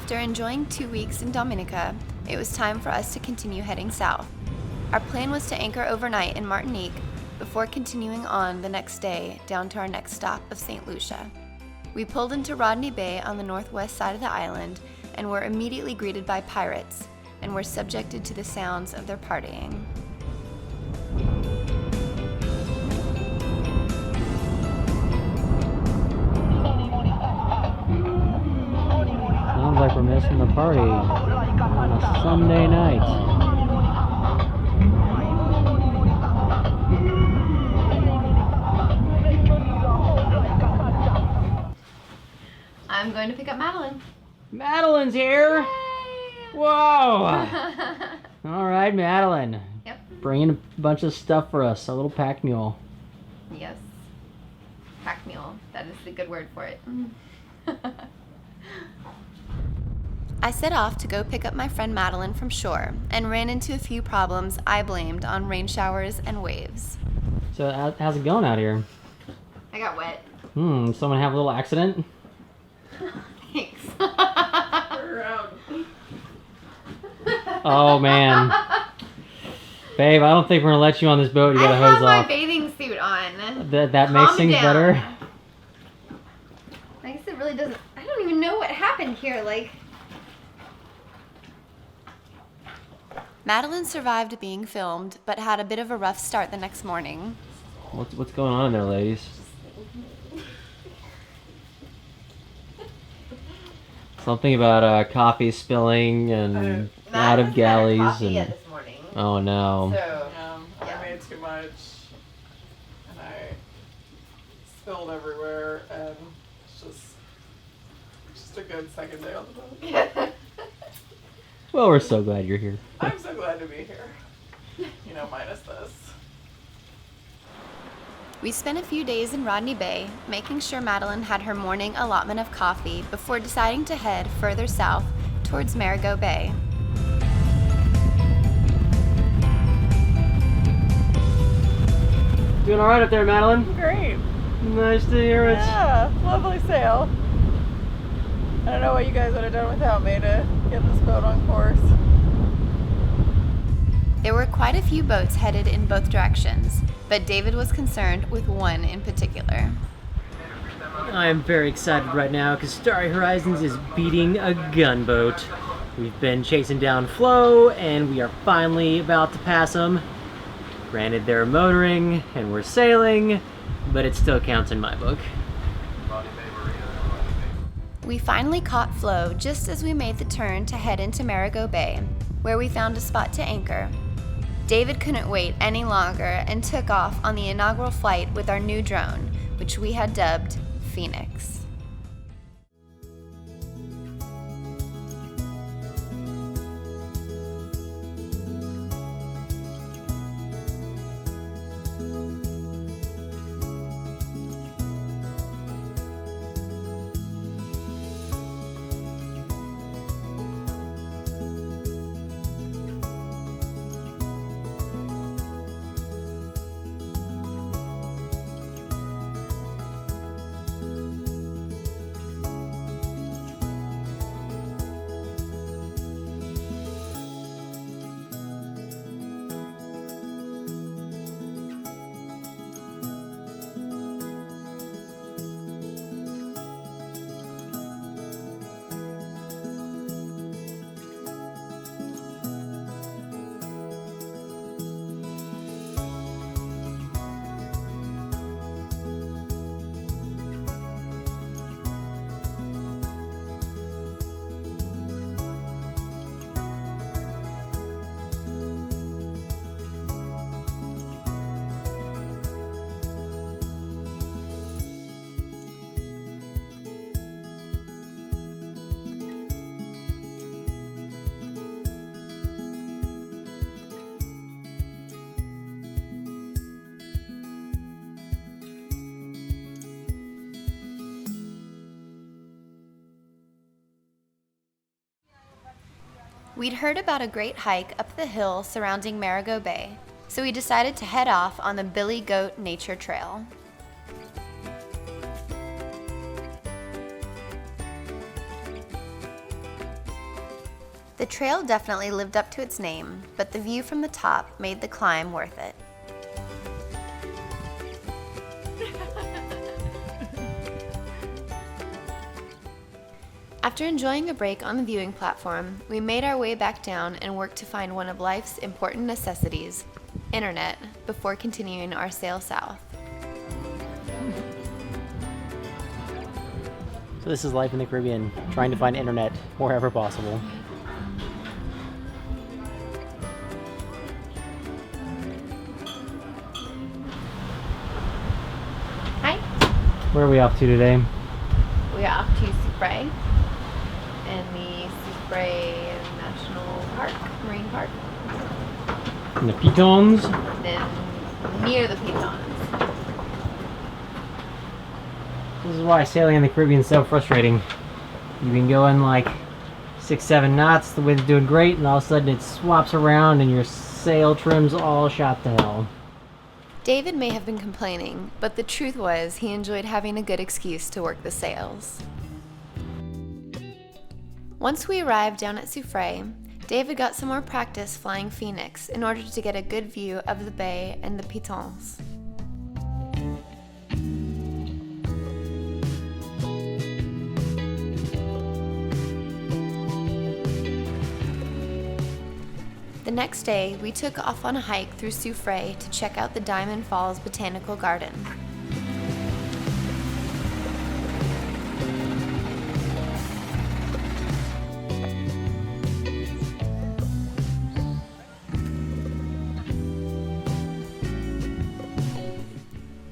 After enjoying 2 weeks in Dominica, it was time for us to continue heading south. Our plan was to anchor overnight in Martinique before continuing on the next day down to our next stop of St. Lucia. We pulled into Rodney Bay on the northwest side of the island and were immediately greeted by pirates and were subjected to the sounds of their partying. Sounds like we're missing the party on a Sunday night. I'm going to pick up Madeline. Madeline's here! Yay! Whoa! Alright, Madeline. Yep. Bringing a bunch of stuff for us, a little pack mule. Yes. Pack mule. That is the good word for it. I set off to go pick up my friend Madeline from shore and ran into a few problems I blamed on rain showers and waves. So how's it going out here? I got wet. Someone have a little accident? Thanks. Oh man. Babe, I don't think we're gonna let you on this boat. You gotta hose off. I have my bathing suit on. That makes things down. better? I guess it really doesn't. I don't even know what happened here. Madeline survived being filmed, but had a bit of a rough start the next morning. What's going on in there, ladies? Something about coffee spilling and out of galleys and. This morning. Oh no. So, I made too much, and I spilled everywhere, and it's just a good second day on the boat. Well, we're so glad you're here. I'm so glad to be here. Minus this. we spent a few days in Rodney Bay, making sure Madeline had her morning allotment of coffee before deciding to head further south towards Marigot Bay. Doing all right up there, Madeline? Great. Nice to hear it. Yeah, lovely sail. I don't know what you guys would have done without me to get this boat on course. There were quite a few boats headed in both directions, but David was concerned with one in particular. I am very excited right now because Starry Horizons is beating a gunboat. We've been chasing down Flo, and we are finally about to pass them. Granted, they're motoring and we're sailing, but it still counts in my book. We finally caught Flo just as we made the turn to head into Marigot Bay, where we found a spot to anchor. David couldn't wait any longer and took off on the inaugural flight with our new drone, which we had dubbed Phoenix. We'd heard about a great hike up the hill surrounding Marigot Bay, so we decided to head off on the Billy Goat Nature Trail. The trail definitely lived up to its name, but the view from the top made the climb worth it. After enjoying a break on the viewing platform, we made our way back down and worked to find one of life's important necessities, internet, before continuing our sail south. So this is life in the Caribbean, trying to find internet wherever possible. Hi. Where are we off to today? We are off to Soufriere in the Soufriere National Park, Marine Park. In the Pitons. Then near the Pitons. This is why sailing in the Caribbean is so frustrating. You can go in like 6-7 knots, the wind's doing great, and all of a sudden it swaps around and your sail trim's all shot to hell. David may have been complaining, but the truth was he enjoyed having a good excuse to work the sails. Once we arrived down at Soufriere, David got some more practice flying Phoenix in order to get a good view of the bay and the Pitons. The next day, we took off on a hike through Soufriere to check out the Diamond Falls Botanical Garden.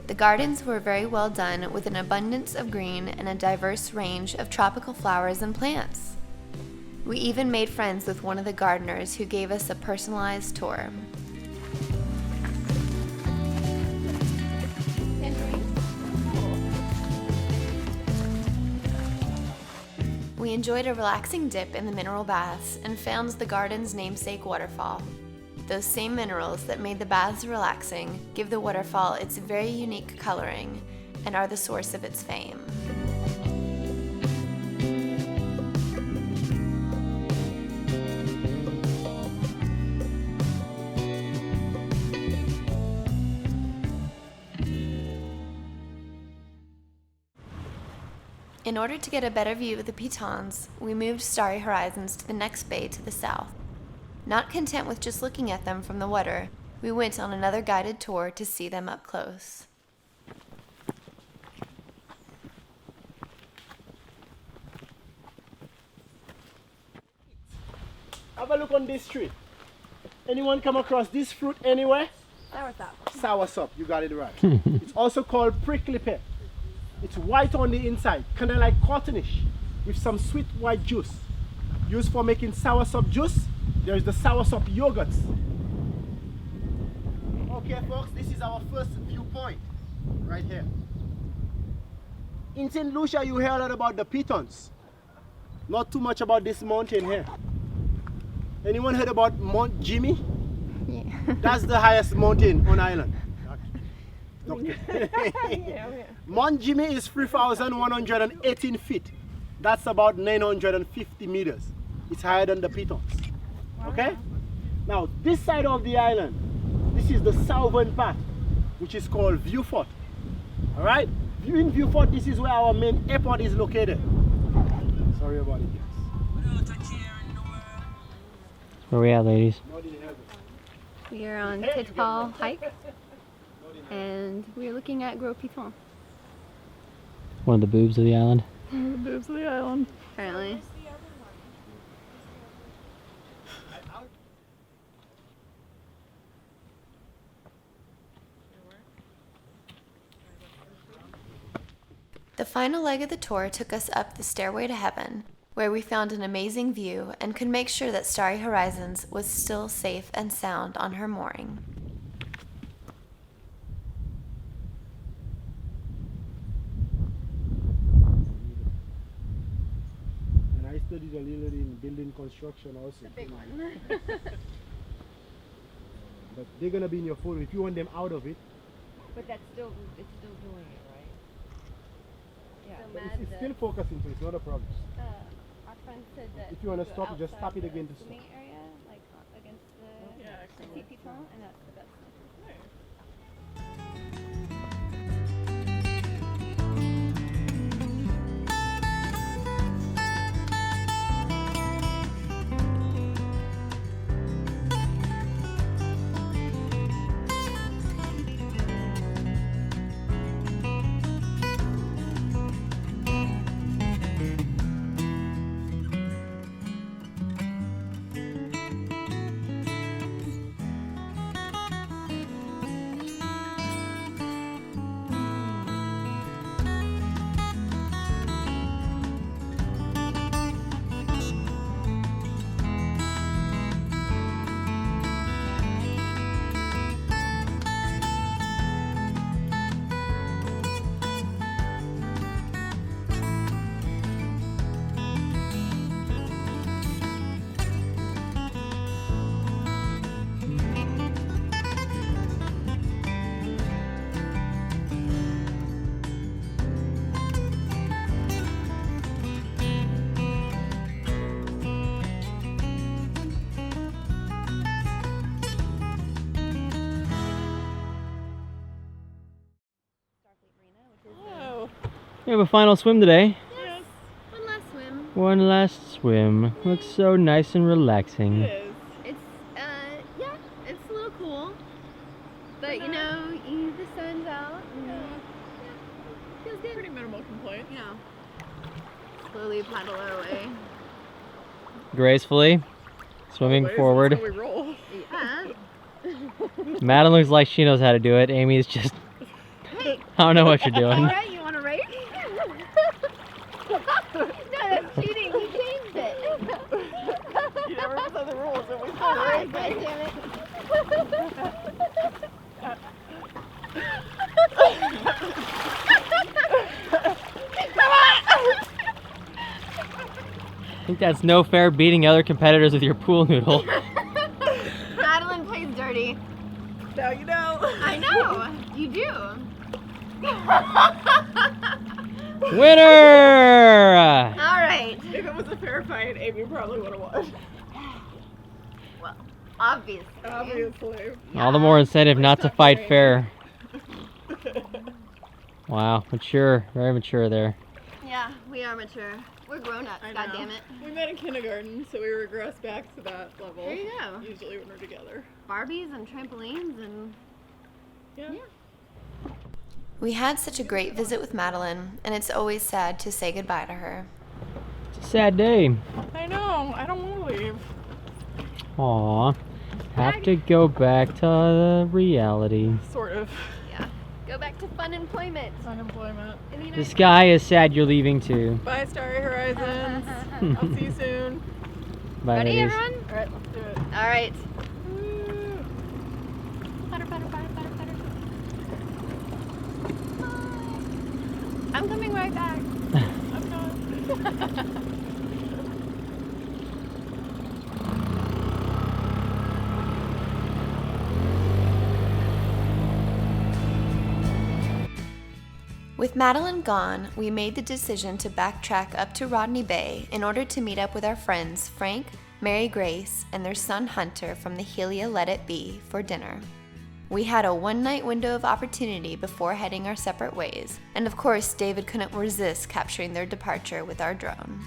The gardens were very well done with an abundance of green and a diverse range of tropical flowers and plants. We even made friends with one of the gardeners who gave us a personalized tour. We enjoyed a relaxing dip in the mineral baths and found the garden's namesake waterfall. Those same minerals that made the baths relaxing give the waterfall its very unique coloring and are the source of its fame. In order to get a better view of the Pitons, we moved Starry Horizons to the next bay to the south. Not content with just looking at them from the water, we went on another guided tour to see them up close. Have a look on this tree. Anyone come across this fruit anywhere? Soursop. Soursop, you got it right. It's also called prickly pear. It's white on the inside, kind of like cottonish, with some sweet white juice. Used for making soursop juice. There's the soursop yogurts. Okay folks, this is our first viewpoint, right here. In St. Lucia you hear a lot about the Pitons. Not too much about this mountain here. Anyone heard about Mount Jimmy? Yeah. That's the highest mountain on island. Mount Jimmy is 3,118 feet. That's about 950 meters. It's higher than the Pitons. Okay? Now, this side of the island, this is the southern part, which is called Viewfort. Alright? In Viewfort, this is where our main airport is located. Sorry about it, guys. Where we at, ladies? We are on Pitfall hike, and we're looking at Gros Piton. One of the boobs of the island. The boobs of the island. Apparently. The final leg of the tour took us up the stairway to heaven, where we found an amazing view and could make sure that Starry Horizons was still safe and sound on her mooring. And I studied a little in building construction also. Big one. But they're gonna be in your phone if you want them out of it. But it's still doing it, right? Yeah. But it's still focusing, so it's not a problem. Our friend said that If you want to stop, you just tap it again to stop. swimming area, like against the Piton, and that's the best. We have a final swim today. Yes. One last swim. One last swim. Looks so nice and relaxing. It is. It's yeah, it's a little cool, but you know, the sun's out. And, feels good. Pretty minimal complaint. You know, slowly paddle our way. Gracefully, swimming Always, forward. That's how we roll. Yeah. Madeline looks like she knows how to do it. Amy's just, I don't know what you're doing. Alright, you want to race? No, that's cheating. You changed it. You never said the rules, and we Oh, started God racing. damn it. I think that's no fair beating other competitors with your pool noodle. Madeline plays dirty. Now you know. I know. You do. Winner! Alright. If it was a fair fight, Amy probably would have won. Well, obviously. Obviously. All the more incentive not to Stop fight worrying. fair. Wow, mature, very mature there. Yeah, we are mature. We're grown ups, I God know. damn it. We met in kindergarten, so we regress back to that level. There you go. Usually when we're together. Barbies and trampolines and Yeah. We had such a great visit with Madeline, and it's always sad to say goodbye to her. It's a sad day. I know. I don't want to leave. Aw, have to go back to the reality. Sort of. yeah. Go back to fun employment. Unemployment. In the The United sky is sad you're leaving too. Bye, Starry Horizons. I'll see you soon. Bye, Ready, ladies. everyone? All right, let's do it. Alright. Woo. Butter, butter, butter, butter, butter. Bye. I'm coming right back. I'm not. With Madeline gone, we made the decision to backtrack up to Rodney Bay in order to meet up with our friends Frank, Mary Grace, and their son Hunter from the Helia Let It Be for dinner. We had a one-night window of opportunity before heading our separate ways, and of course David couldn't resist capturing their departure with our drone.